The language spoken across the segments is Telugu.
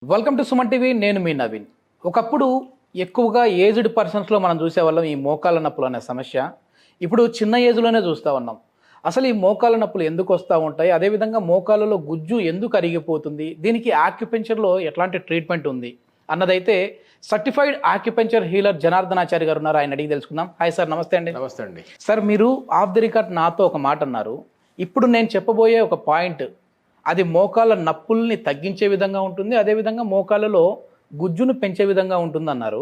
Welcome to Suman TV. నేను మీ నవీన్. ఒకప్పుడు ఎక్కువగా ఏజ్డ్ పర్సన్స్లో మనం చూసేవాళ్ళం ఈ మోకాళ్ళ నొప్పులు అనే సమస్య. ఇప్పుడు చిన్న ఏజ్లోనే చూస్తూ ఉన్నాం. అసలు ఈ మోకాళ్ళ నొప్పులు ఎందుకు వస్తూ ఉంటాయి, అదేవిధంగా మోకాళ్ళలో గుజ్జు ఎందుకు అరిగిపోతుంది, దీనికి ఆక్యుపెంచర్లో ఎట్లాంటి ట్రీట్మెంట్ ఉంది అన్నదైతే సర్టిఫైడ్ ఆక్యుపెంచర్ హీలర్ జనార్దనాచారి గారు ఉన్నారు. ఆయన అడిగి తెలుసుకుందాం. హాయ్ సార్, నమస్తే అండి. నమస్తే అండి. సార్, మీరు ఆఫ్ ది రికార్డ్ నాతో ఒక మాట అన్నారు. ఇప్పుడు నేను చెప్పబోయే ఒక పాయింట్ అది మోకాళ్ళ నొప్పుల్ని తగ్గించే విధంగా ఉంటుంది, అదేవిధంగా మోకాళ్ళలో గుజ్జును పెంచే విధంగా ఉంటుంది అన్నారు.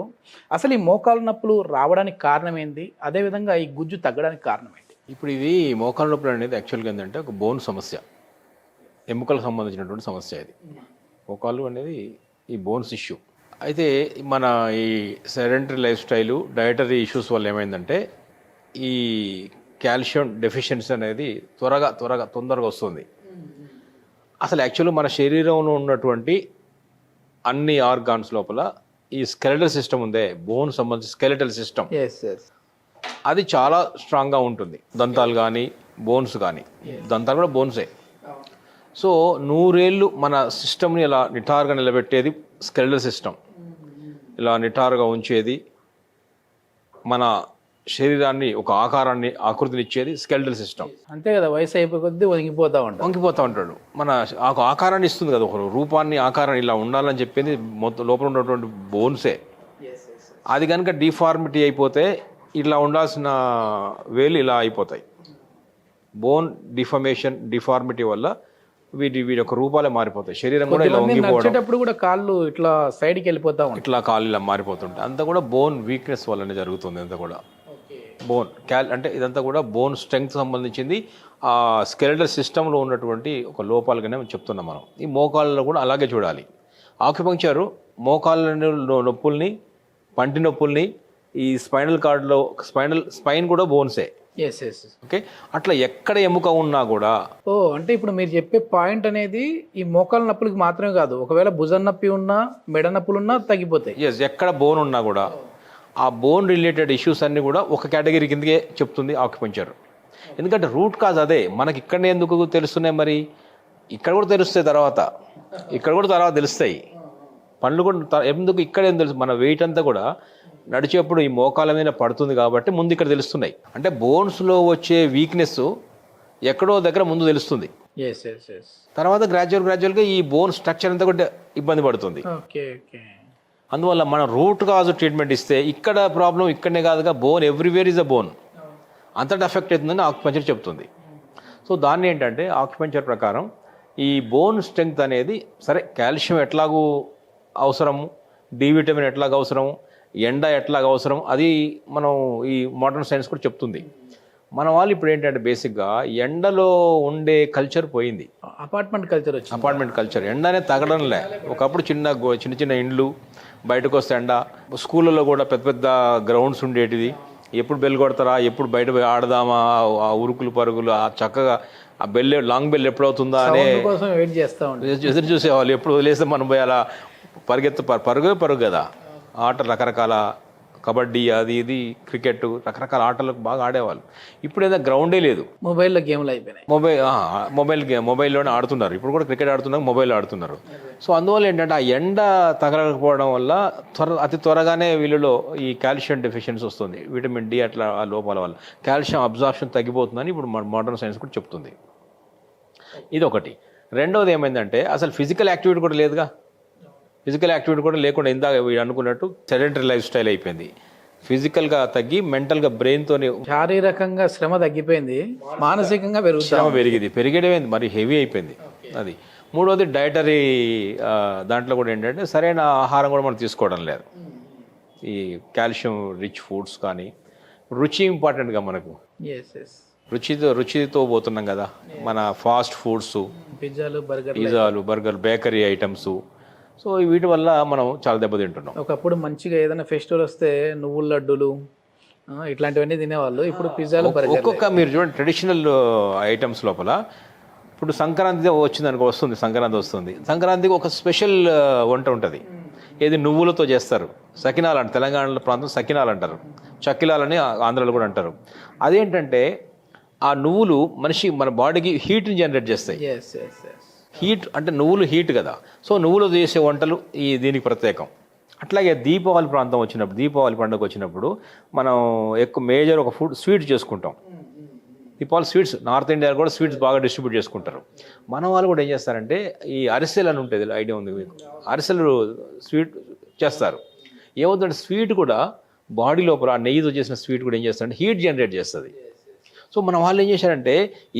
అసలు ఈ మోకాళ్ళ నొప్పులు రావడానికి కారణం ఏంది, అదేవిధంగా ఈ గుజ్జు తగ్గడానికి కారణం ఏంటి? ఇప్పుడు ఇది మోకాళ్ళ నొప్పులు అనేది యాక్చువల్గా ఏంటంటే ఒక బోన్ సమస్య, ఎముకలకు సంబంధించినటువంటి సమస్య. ఇది మోకాళ్ళు అనేది ఈ బోన్స్ ఇష్యూ. అయితే మన ఈ sedentary life style, dietary issues వల్ల ఏమైందంటే ఈ కాల్షియం డెఫిషియన్సీ అనేది తొందరగా వస్తుంది. అసలు యాక్చువల్గా మన శరీరంలో ఉన్నటువంటి అన్ని ఆర్గాన్స్ లోపల ఈ స్కెలెటల్ సిస్టమ్ ఉందే, బోన్ సంబంధించి స్కెలెటల్ సిస్టమ్, అది చాలా స్ట్రాంగ్గా ఉంటుంది. దంతాలు కానీ బోన్స్ కానీ, దంతాలు కూడా బోన్సే. సో 100 ఏళ్ళు మన సిస్టమ్ని ఇలా నిటారుగా నిలబెట్టేది స్కెలెటల్ సిస్టమ్, ఇలా నిటారుగా ఉంచేది, మన శరీరాన్ని ఒక ఆకారాన్ని ఆకృతినిచ్చేది స్కెలెటల్ సిస్టమ్. అంతే కదా, వయసు అయిపోయి కొద్దీ వంగిపోతూ ఉంటాడు. మన ఆకారాన్ని ఇస్తుంది కదా, ఒక రూపాన్ని, ఆకారాన్ని ఇలా ఉండాలని చెప్పింది మొత్తం లోపల ఉన్నటువంటి బోన్సే. అది కనుక డిఫార్మిటీ అయిపోతే ఇట్లా ఉండాల్సిన వేలు ఇలా అయిపోతాయి. బోన్ డిఫార్మిటీ వల్ల వీటి యొక్క రూపాలే మారిపోతాయి. శరీరం కూడా ఇలా వంగిపోవడం, కూడా కాళ్ళు ఇట్లా సైడ్కి వెళ్ళిపోతా ఉంటాయి, ఇట్లా కాళ్ళు ఇలా మారిపోతుంటాయి. అంతా కూడా బోన్ వీక్నెస్ వల్లనే జరుగుతుంది. అంతా కూడా బోన్ అంటే ఇదంతా కూడా బోన్ స్ట్రెంగ్త్ సంబంధించింది, ఆ స్కెలెటల్ సిస్టంలో ఉన్నటువంటి ఒక లోపాలుగానే చెప్తున్నాం మనం. ఈ మోకాళ్ళలో కూడా అలాగే చూడాలి. ఆక్యుపంక్చరు మోకాళ్ళ నొప్పుల్ని, పంటి నొప్పుల్ని, ఈ స్పైనల్ కార్డ్లో స్పైన్ కూడా బోన్సే. ఓకే, అట్లా ఎక్కడ ఎముక ఉన్నా కూడా. అంటే ఇప్పుడు మీరు చెప్పే పాయింట్ అనేది ఈ మోకాళ్ళ నొప్పులకి మాత్రమే కాదు, ఒకవేళ భుజం నొప్పి ఉన్నా, మెడ నొప్పులు ఉన్నా తగ్గిపోతాయి. ఎక్కడ బోన్ ఉన్నా కూడా ఆ బోన్ రిలేటెడ్ ఇష్యూస్ అన్నీ కూడా ఒక కేటగిరీ కిందకే చెప్తుంది ఆక్యుపంక్చర్. ఎందుకంటే రూట్ కాజ్ అదే. మనకి ఇక్కడనే ఎందుకు తెలుస్తున్నాయి, మరి ఇక్కడ కూడా తెలుస్తాయి, ఇక్కడ కూడా తర్వాత తెలుస్తాయి. పండ్లు కూడా ఎందుకు ఇక్కడ ఏం తెలుసు, మన వెయిట్ అంతా కూడా నడిచేప్పుడు ఈ మోకాల మీద పడుతుంది కాబట్టి ముందు ఇక్కడ తెలుస్తున్నాయి. అంటే బోన్స్లో వచ్చే వీక్నెస్ ఎక్కడో దగ్గర ముందు తెలుస్తుంది, తర్వాత గ్రాడ్యువల్గా ఈ బోన్ స్ట్రక్చర్ అంతా కూడా ఇబ్బంది పడుతుంది. అందువల్ల మనం రూట్ కాజ్ ట్రీట్మెంట్ ఇస్తే ఇక్కడ ప్రాబ్లం ఇక్కడనే కాదుగా, bone everywhere is a bone, అంతటా ఎఫెక్ట్ అవుతుందని ఆక్యుపంక్చర్ చెప్తుంది. సో దాన్ని ఏంటంటే ఆక్యుపంక్చర్ ప్రకారం ఈ బోన్ స్ట్రెంగ్త్ అనేది, సరే కాల్షియం ఎట్లాగూ అవసరము, డి విటమిన్ ఎట్లాగ అవసరం, ఎండ ఎట్లాగ అవసరం, అది మనం ఈ మోడర్న్ సైన్స్ కూడా చెప్తుంది. మన వాళ్ళు ఇప్పుడు ఏంటంటే బేసిక్గా ఎండలో ఉండే కల్చర్ పోయింది, అపార్ట్మెంట్ కల్చర్. ఎండనే తగడంలే. ఒకప్పుడు చిన్న ఇండ్లు, బయటకు వస్తే ఎండ, స్కూళ్ళలో కూడా పెద్ద పెద్ద గ్రౌండ్స్ ఉండేటిది. ఎప్పుడు బెల్ కొడతారా, ఎప్పుడు బయట పోయి ఆడదామా, ఆ ఉరుకులు పరుగులు, ఆ చక్కగా ఆ లాంగ్ బెల్ ఎప్పుడవుతుందా అనే ఎదురు చూసేవాళ్ళు. ఎప్పుడు వదిలేస్తే మనం పోయి అలా పరుగు కదా. ఆటలు రకరకాల, కబడ్డీ, అది ఇది, క్రికెట్, రకరకాల ఆటలకు బాగా ఆడేవాళ్ళు. ఇప్పుడు ఏదో గ్రౌండే లేదు, మొబైల్లో గేమ్లు అయిపోయినాయి. మొబైల్లోనే ఆడుతున్నారు. ఇప్పుడు కూడా క్రికెట్ ఆడుతున్నారు, మొబైల్ ఆడుతున్నారు. సో అందువల్ల ఏంటంటే ఆ ఎండ తగలకపోవడం వల్ల అతి త్వరగానే వీళ్ళలో ఈ కాల్షియం డెఫిషియన్సీ వస్తుంది, విటమిన్ డి అట్లా ఆ లోపాల వల్ల కాల్షియం అబ్జార్ప్షన్ తగ్గిపోతుందని ఇప్పుడు మోడర్న్ సైన్స్ కూడా చెప్తుంది. ఇది ఒకటి. రెండవది ఏమైందంటే అసలు ఫిజికల్ యాక్టివిటీ కూడా లేదుగా. ఫిజికల్ యాక్టివిటీ కూడా లేకుండా ఇందాక వీడు అనుకున్నట్టు సెడెంటరీ లైఫ్ స్టైల్ అయిపోయింది. ఫిజికల్గా తగ్గి మెంటల్గా బ్రెయిన్తో, శారీరకంగా శ్రమ తగ్గిపోయింది, మానసికంగా శ్రమ పెరిగేదేమైంది, మరి హెవీ అయిపోయింది. అది మూడవది డయటరీ, దాంట్లో కూడా ఏంటంటే సరైన ఆహారం కూడా మనం తీసుకోవడం లేదు. ఈ కాల్షియం రిచ్ ఫుడ్స్ కానీ, రుచి ఇంపార్టెంట్గా మనకు, రుచితో పోతున్నాం కదా. మన ఫాస్ట్ ఫుడ్స్, పిజ్జాలు, బర్గర్, బేకరీ ఐటమ్స్. సో వీటి వల్ల మనం చాలా దెబ్బతింటున్నాం. ఒకప్పుడు మంచిగా ఏదైనా ఫెస్టివల్ వస్తే నువ్వుల లడ్డూలు ఇట్లాంటివన్నీ తినేవాళ్ళు. ఇప్పుడు పిజ్జాలు, ఒక్కొక్క మీరు చూడండి ట్రెడిషనల్ ఐటమ్స్ లోపల. ఇప్పుడు సంక్రాంతి వస్తుంది, సంక్రాంతికి ఒక స్పెషల్ వంట ఉంటుంది. ఏది నువ్వులతో చేస్తారు, సకినాలు అంటారు. తెలంగాణ ప్రాంతం సకినాలు అంటారు, చక్కిలాలని ఆంధ్రాలో కూడా అంటారు. అదేంటంటే ఆ నువ్వులు మన బాడీకి హీట్ని జనరేట్ చేస్తాయి. హీట్ అంటే నువ్వులు హీట్ కదా, సో నువ్వులు చేసే వంటలు దీనికి ప్రత్యేకం. అట్లాగే దీపావళి ప్రాంతం వచ్చినప్పుడు, దీపావళి పండుగ వచ్చినప్పుడు మనం ఎక్కువ మేజర్ ఒక ఫుడ్ స్వీట్ చేసుకుంటాం. దీపావళి స్వీట్స్ నార్త్ ఇండియా కూడా స్వీట్స్ బాగా డిస్ట్రిబ్యూట్ చేసుకుంటారు. మన వాళ్ళు కూడా ఏం చేస్తారంటే ఈ అరిసెలు అని ఉంటుంది, ఐడియా ఉంది మీకు, అరిసెలు స్వీట్ చేస్తారు. ఏమవుతుందంటే స్వీట్ కూడా బాడీ లోపల ఆ నెయ్యితో చేసిన స్వీట్ కూడా ఏం చేస్తారంటే హీట్ జనరేట్ చేస్తుంది. సో మన వాళ్ళు ఏం చేశారంటే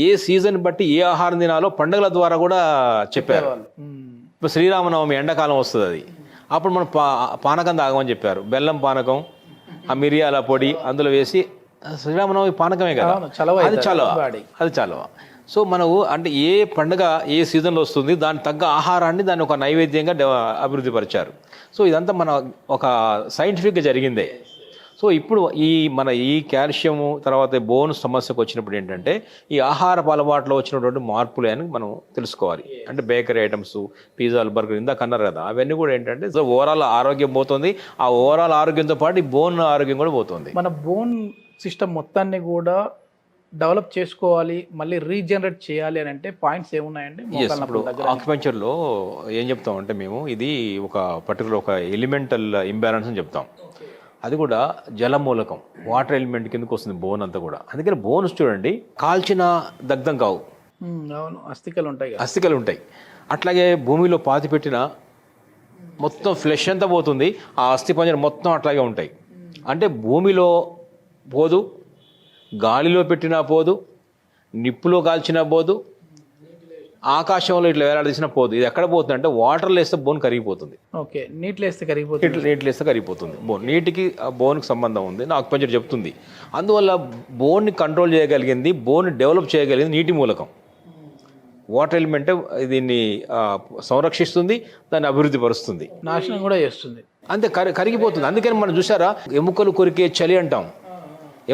ఏ సీజన్ బట్టి ఏ ఆహారం తినాలో పండుగల ద్వారా కూడా చెప్పారు. ఇప్పుడు శ్రీరామనవమి ఎండాకాలం వస్తుంది, అది అప్పుడు మనం పానకం తాగమని చెప్పారు. బెల్లం పానకం, ఆ మిరియాల పొడి అందులో వేసి, శ్రీరామనవమి పానకమే కదా, అది చలవ. సో మనకు అంటే ఏ పండుగ ఏ సీజన్లో వస్తుంది దానికి తగ్గ ఆహారాన్ని దాన్ని ఒక నైవేద్యంగా అభివృద్ధి పరిచారు. సో ఇదంతా మన ఒక సైంటిఫిక్గా జరిగిందే. సో ఇప్పుడు మన ఈ కాల్షియము తర్వాత బోన్ సమస్యకు వచ్చినప్పుడు ఏంటంటే ఈ ఆహారపు అలవాట్లో వచ్చినటువంటి మార్పులే అని మనం తెలుసుకోవాలి. అంటే బేకరీ ఐటమ్స్, పిజ్జాలు, బర్గర్ ఇందాక అన్నారు కదా, అవన్నీ కూడా ఏంటంటే సో ఓవరాల్ ఆరోగ్యం పోతుంది. ఆ ఓవరాల్ ఆరోగ్యంతో పాటు ఈ బోన్ ఆరోగ్యం కూడా పోతుంది. మన బోన్ సిస్టమ్ మొత్తాన్ని కూడా డెవలప్ చేసుకోవాలి, మళ్ళీ రీజనరేట్ చేయాలి అని అంటే పాయింట్స్ ఏమున్నాయండి? ఇప్పుడు ఆక్యుపంచర్లో ఏం చెప్తామంటే మేము ఇది ఒక పర్టికులర్ ఒక ఎలిమెంటల్ ఇంబ్యాలెన్స్ అని చెప్తాం. అది కూడా జలమూలకం, వాటర్ ఎలిమెంట్ కిందకు వస్తుంది బోన్ అంతా కూడా. అందుకని బోన్స్ చూడండి కాల్చిన దగ్ధం కావు, అవును, అస్థికలు ఉంటాయి. అట్లాగే భూమిలో పాతి పెట్టిన మొత్తం ఫ్లెష్ అంతా పోతుంది, ఆ అస్థి పంజరం మొత్తం అట్లాగే ఉంటాయి. అంటే భూమిలో పోదు, గాలిలో పెట్టినా పోదు, నిప్పులో కాల్చినా పోదు, ఆకాశంలో ఇట్లా వేలాడదీసినా పోదు. ఇది ఎక్కడ పోతుంది అంటే వాటర్లో వేస్తే బోన్ కరిగిపోతుంది. ఓకే, నీటిలో వేస్తే కరిగిపోతుంది బోన్. నీటికి బోన్కి సంబంధం ఉంది నాకు పంచర్ చెప్తుంది. అందువల్ల బోన్ని కంట్రోల్ చేయగలిగింది, బోన్ని డెవలప్ చేయగలిగింది నీటి మూలకం. వాటర్ ఎలిమెంట్ దీన్ని సంరక్షిస్తుంది, దాన్ని అభివృద్ధి పరుస్తుంది, నాశనం కూడా చేస్తుంది, అంతే కరిగిపోతుంది. అందుకని మనం చూసారా ఎముకలు కొరికే చలి అంటాం,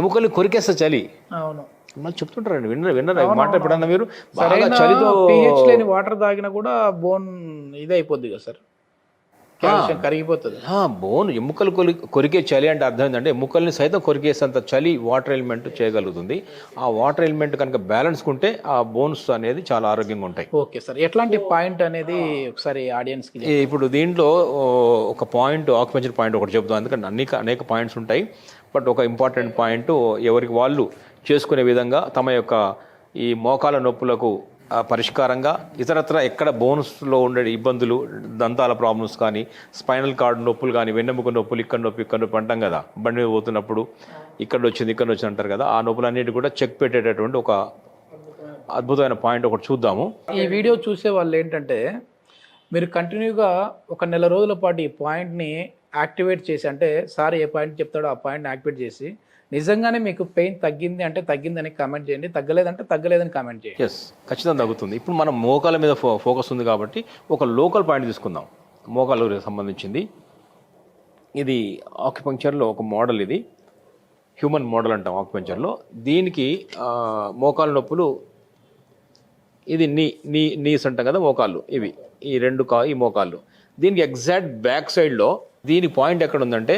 ఎముకలు కొరికేస్తే చలి. అవును, మళ్ళీ చెప్తుంటారండి, విన్నరా మాట ఎప్పుడన్నా మీరు? బాగా చలితో pH లేని వాటర్ తాగినా కూడా బోన్ ఇది అయిపోద్ది కదా సార్, కాల్షియం కరిగిపోతుంది. బోన్ ఎముకలు కొరికే చలి అంటే అర్థం ఏంటంటే ఎముకల్ని సైతం కొరికేసేంత చలి వాటర్ ఎలిమెంట్ చేయగలుగుతుంది. ఆ వాటర్ ఎలిమెంట్ కనుక బ్యాలెన్స్ ఉంటే ఆ బోన్స్ అనేది చాలా ఆరోగ్యంగా ఉంటాయి. ఓకే సార్, ఎట్లాంటి పాయింట్ అనేది ఒకసారి ఆడియన్స్కి? ఇప్పుడు దీంట్లో ఒక పాయింట్, ఆక్యుపంచర్ పాయింట్ ఒకటి చెప్తాం, ఎందుకంటే అనేక పాయింట్స్ ఉంటాయి. బట్ ఒక ఇంపార్టెంట్ పాయింట్, ఎవరికి వాళ్ళు చేసుకునే విధంగా తమ యొక్క ఈ మోకాల నొప్పులకు పరిష్కారంగా ఇతరత్ర ఎక్కడ బోన్స్లో ఉండే ఇబ్బందులు, దంతాల ప్రాబ్లమ్స్ కానీ, స్పైనల్ కార్డ్ నొప్పులు కానీ, వెన్నెముక నొప్పులు, ఇక్కడ నొప్పి అంటాం కదా, బండి మీద పోతున్నప్పుడు ఇక్కడ వచ్చింది అంటారు కదా, ఆ నొప్పులన్నిటి కూడా చెక్ పెట్టేటటువంటి ఒక అద్భుతమైన పాయింట్ ఒకటి చూద్దాము. ఈ వీడియో చూసే వాళ్ళు ఏంటంటే మీరు కంటిన్యూగా ఒక నెల రోజుల పాటు ఈ పాయింట్ని యాక్టివేట్ చేసి, అంటే సార్ ఏ పాయింట్ చెప్తాడో ఆ పాయింట్ని యాక్టివేట్ చేసి నిజంగానే మీకు పెయిన్ తగ్గింది అంటే తగ్గిందని కామెంట్ చేయండి, తగ్గలేదంటే తగ్గలేదని కామెంట్ చేయండి. ఎస్, ఖచ్చితంగా తగ్గుతుంది. ఇప్పుడు మనం మోకాల మీద ఫోకస్ ఉంది కాబట్టి ఒక లోకల్ పాయింట్ తీసుకుందాం, మోకాలకు సంబంధించింది. ఇది ఆక్యుపంక్చర్లో ఒక మోడల్, ఇది హ్యూమన్ మోడల్ అంటాం ఆక్యుపంక్చర్లో. దీనికి మోకాలు నొప్పులు, ఇది నీస్ అంటాం కదా మోకాళ్ళు, ఇవి ఈ ఈ మోకాళ్ళు. దీనికి ఎగ్జాక్ట్ బ్యాక్ సైడ్లో దీని పాయింట్ ఎక్కడ ఉందంటే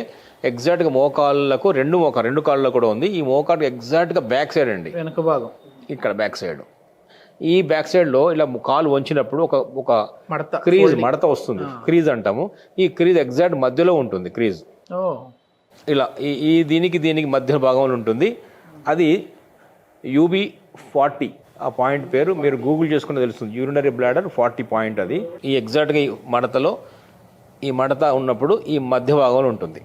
ఎగ్జాక్ట్గా మోకాళ్ళకు రెండు కాళ్ళలో కూడా ఉంది. ఈ మోకాళ్ళకి ఎగ్జాక్ట్గా బ్యాక్ సైడ్ అండి, వెనక భాగం ఇక్కడ బ్యాక్ సైడ్. ఈ బ్యాక్ సైడ్లో ఇలా కాలు వంచినప్పుడు ఒక మడత వస్తుంది, క్రీజ్ అంటాము. ఈ క్రీజ్ ఎగ్జాక్ట్ మధ్యలో ఉంటుంది, క్రీజ్ ఇలా ఈ దీనికి మధ్య భాగంలో ఉంటుంది. అది UB40, ఆ పాయింట్ పేరు మీరు గూగుల్ చేసుకుని తెలుస్తుంది, యూరినరీ బ్లాడర్ 40 పాయింట్. అది ఈ ఎగ్జాక్ట్గా ఈ మడతలో, ఈ మడత ఉన్నప్పుడు ఈ మధ్య భాగంలో ఉంటుంది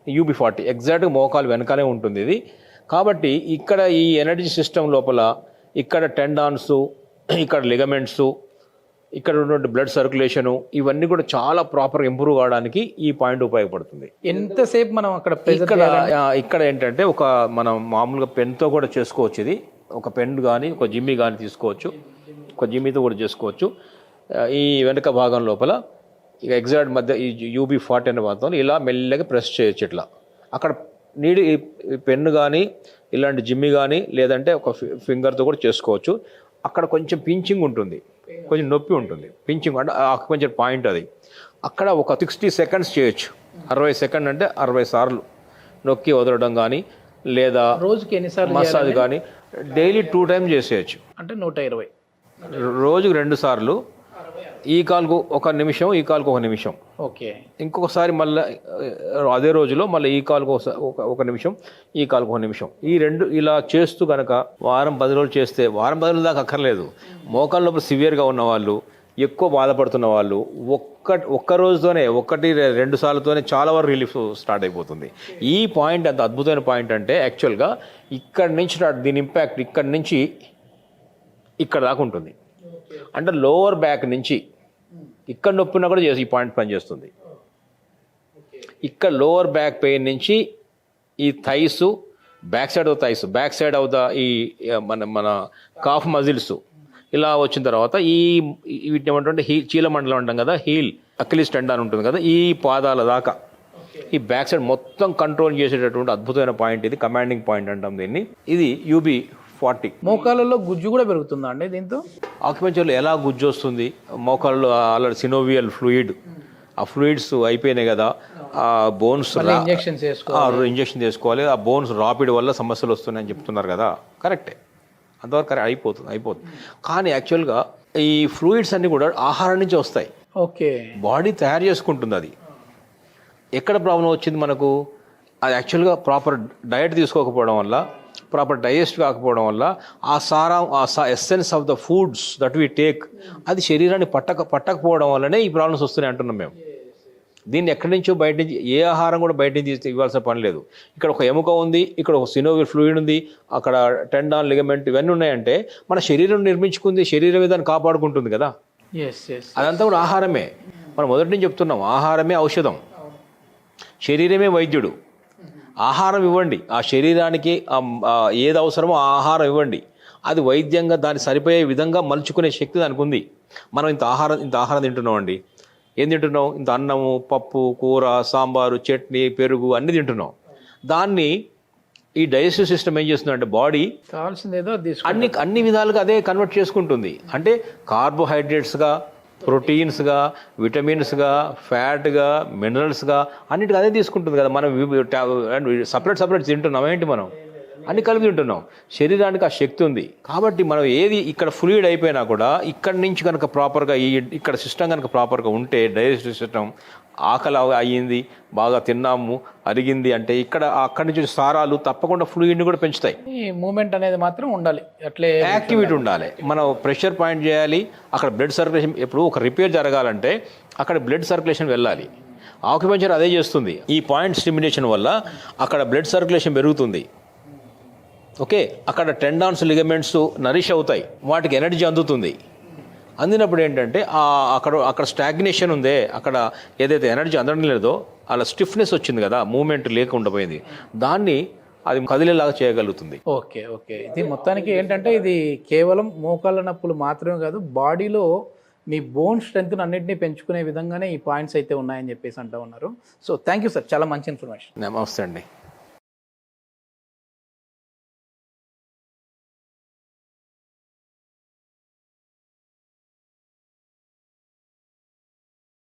UB40, ఎగ్జాక్ట్గా మోకాలు వెనకాలే ఉంటుంది ఇది. కాబట్టి ఇక్కడ ఈ ఎనర్జీ సిస్టమ్ లోపల ఇక్కడ టెండాన్స్, ఇక్కడ లిగమెంట్స్, ఇక్కడ ఉన్నటువంటి బ్లడ్ సర్క్యులేషను, ఇవన్నీ కూడా చాలా ప్రాపర్ ఇంప్రూవ్ కావడానికి ఈ పాయింట్ ఉపయోగపడుతుంది. ఎంతసేపు మనం అక్కడ ఇక్కడ ఏంటంటే మనం మామూలుగా పెన్తో కూడా చేసుకోవచ్చు. ఇది ఒక పెన్ కానీ ఒక జిమ్మీ కానీ తీసుకోవచ్చు, ఒక జిమ్మీతో కూడా చేసుకోవచ్చు. ఈ వెనుక భాగం లోపల ఇక ఎగ్జాక్ట్ మధ్య ఈ UB40 అనే వాతావరణం ఇలా మెల్లగా ప్రెస్ చేయొచ్చు. ఇట్లా అక్కడ పెన్ను కానీ ఇలాంటి జిమ్మి కానీ లేదంటే ఒక ఫింగర్తో కూడా చేసుకోవచ్చు. అక్కడ కొంచెం పించింగ్ ఉంటుంది, కొంచెం నొప్పి ఉంటుంది. పించింగ్ అంటే కొంచెం పాయింట్ అది. అక్కడ ఒక 60 సెకండ్స్ చేయొచ్చు. 60 సెకండ్ అంటే 60 సార్లు నొక్కి వదలడం కానీ, లేదా రోజుకి ఎన్నిసార్లు మసాజ్ కానీ, డైలీ 2 టైమ్స్ చేసేయచ్చు. అంటే 120 రోజుకు 2 సార్లు, ఈ కాలుకు 1 నిమిషం, ఈ కాలుకు 1 నిమిషం. ఓకే. ఇంకొకసారి మళ్ళీ అదే రోజులో మళ్ళీ ఈ కాలుకు 1 నిమిషం, ఈ కాలుకు 1 నిమిషం. ఈ 2 ఇలా చేస్తూ కనుక వారం 10 రోజులు చేస్తే, వారం 10 రోజుల దాకా అక్కర్లేదు, మోకాళ్ళ నొప్పి సివియర్గా ఉన్న వాళ్ళు, ఎక్కువ బాధపడుతున్న వాళ్ళు ఒక్క రోజుతోనే 1-2 సార్లతోనే చాలా వరకు రిలీఫ్ స్టార్ట్ అయిపోతుంది. ఈ పాయింట్ అంత అద్భుతమైన పాయింట్ అంటే యాక్చువల్గా ఇక్కడి నుంచి దీని ఇంపాక్ట్ ఇక్కడి నుంచి ఇక్కడ దాకా ఉంటుంది. అంటే లోవర్ బ్యాక్ నుంచి ఇక్కడ నొప్పినా కూడా ఈ పాయింట్ పనిచేస్తుంది. ఇక్కడ లోవర్ బ్యాక్ పెయిన్ నుంచి ఈ thighs, back side of thighs, back side of the ఈ మన కాఫ్ మజిల్స్ ఇలా వచ్చిన తర్వాత వీటిని ఏమంటే చీలమండలం అంటాం కదా, హీల్, అకిలిస్ టెండాన్ ఉంటుంది కదా, ఈ పాదాల దాకా ఈ బ్యాక్ సైడ్ మొత్తం కంట్రోల్ చేసేటటువంటి అద్భుతమైన పాయింట్ ఇది. కమాండింగ్ పాయింట్ అంటాం దీన్ని. ఇది UB40. మోకాళ్ళలో గుజ్జు కూడా పెరుగుతుందా అండి దీంతో? ఆక్యుపెంచర్లో ఎలా గుజ్జు వస్తుంది? మోకాళ్ళలో ఆల్రెడీ సినోవియల్ ఫ్లూయిడ్, ఆ ఫ్లూయిడ్స్ అయిపోయినాయి కదా, ఆ బోన్స్ ఇంజెక్షన్ చేసుకోవాలి. ఆ బోన్స్ రాపిడ్ వల్ల సమస్యలు వస్తున్నాయని చెప్తున్నారు కదా, కరెక్టే, అంతవరకు అయిపోతుంది. కానీ యాక్చువల్గా ఈ ఫ్లూయిడ్స్ అన్నీ కూడా ఆహారం నుంచి వస్తాయి. ఓకే. బాడీ తయారు చేసుకుంటుంది. అది ఎక్కడ ప్రాబ్లం వచ్చింది మనకు? అది యాక్చువల్గా ప్రాపర్ డయట్ తీసుకోకపోవడం వల్ల, ప్రాపర్ డైజెస్ట్ కాకపోవడం వల్ల ఆ సారం, essence of the foods that we take అది శరీరాన్ని పట్టకపోవడం వల్లనే ఈ ప్రాబ్లమ్స్ వస్తున్నాయి అంటున్నాం మేము. దీన్ని ఎక్కడి నుంచో బయట నుంచి, ఏ ఆహారం కూడా బయట నుంచి ఇవ్వాల్సిన పని లేదు. ఇక్కడ ఒక ఎముక ఉంది, ఇక్కడ ఒక సినోవియల్ ఫ్లూయిడ్ ఉంది, అక్కడ టెండాన్, లిగమెంట్ ఇవన్నీ ఉన్నాయంటే మన శరీరం నిర్మించుకుంది, శరీరమే దాన్ని కాపాడుకుంటుంది కదా. అదంతా కూడా ఆహారమే. మనం మొదటి నుంచి చెప్తున్నాం, ఆహారమే ఔషధం, శరీరమే వైద్యుడు. ఆహారం ఇవ్వండి, ఆ శరీరానికి ఏది అవసరమో ఆ ఆహారం ఇవ్వండి, అది వైద్యంగా దాన్ని సరిపోయే విధంగా మలుచుకునే శక్తి దానికి ఉంది. మనం ఇంత ఆహారం తింటున్నాం అండి. ఏం తింటున్నాం? ఇంత అన్నము, పప్పు, కూర, సాంబారు, చట్నీ, పెరుగు అన్నీ తింటున్నాం. దాన్ని ఈ డైజెస్టివ్ సిస్టమ్ ఏం చేస్తుందంటే బాడీ కావాల్సిందేదో అన్ని విధాలుగా అదే కన్వర్ట్ చేసుకుంటుంది. అంటే కార్బోహైడ్రేట్స్గా, ప్రోటీన్స్గా, విటమిన్స్గా, ఫ్యాట్గా, మినరల్స్గా అన్నిటికీ అదే తీసుకుంటుంది కదా. మనం సపరేట్ తింటున్నాం ఏంటి? మనం అన్ని కలిపి తింటున్నాం. శరీరానికి ఆ శక్తి ఉంది కాబట్టి మనం ఏది ఇక్కడ ఫ్లూయిడ్ అయిపోయినా కూడా ఇక్కడి నుంచి కనుక ప్రాపర్గా ఇక్కడ సిస్టమ్ కనుక ప్రాపర్గా ఉంటే, డైజెస్టివ్ సిస్టమ్, ఆకలి అయ్యింది, బాగా తిన్నాము, అరిగింది అంటే అక్కడి నుంచి సారాలు తప్పకుండా ఫ్లూయిడ్ని కూడా పెంచుతాయి. మూమెంట్ అనేది మాత్రం ఉండాలి, అట్లే యాక్టివిటీ ఉండాలి. మనం ప్రెషర్ పాయింట్ చేయాలి, అక్కడ బ్లడ్ సర్క్యులేషన్, ఎప్పుడు ఒక రిపేర్ జరగాలంటే అక్కడ బ్లడ్ సర్క్యులేషన్ వెళ్ళాలి. ఆక్యుపెంచర్ అదే చేస్తుంది. ఈ పాయింట్ స్టిమ్యులేషన్ వల్ల అక్కడ బ్లడ్ సర్క్యులేషన్ పెరుగుతుంది. ఓకే, అక్కడ టెండాన్స్, లిగమెంట్స్ నరిష్ అవుతాయి, వాటికి ఎనర్జీ అందుతుంది. అందినప్పుడు ఏంటంటే అక్కడ స్టాగ్నేషన్ ఉందే, అక్కడ ఏదైతే ఎనర్జీ అందడం లేదో అలా స్టిఫ్నెస్ వచ్చింది కదా, మూమెంట్ లేకుండా పోయింది, దాన్ని అది కదిలేలాగా చేయగలుగుతుంది. ఓకే. ఇది మొత్తానికి ఏంటంటే ఇది కేవలం మోకాళ్ళ నొప్పులు మాత్రమే కాదు, బాడీలో మీ బోన్ స్ట్రెంత్ అన్నింటినీ పెంచుకునే విధంగానే ఈ పాయింట్స్ అయితే ఉన్నాయని చెప్పేసి అంటూ ఉన్నారు. సో థ్యాంక్ యూ సార్, చాలా మంచి ఇన్ఫర్మేషన్. నమస్తే అండి.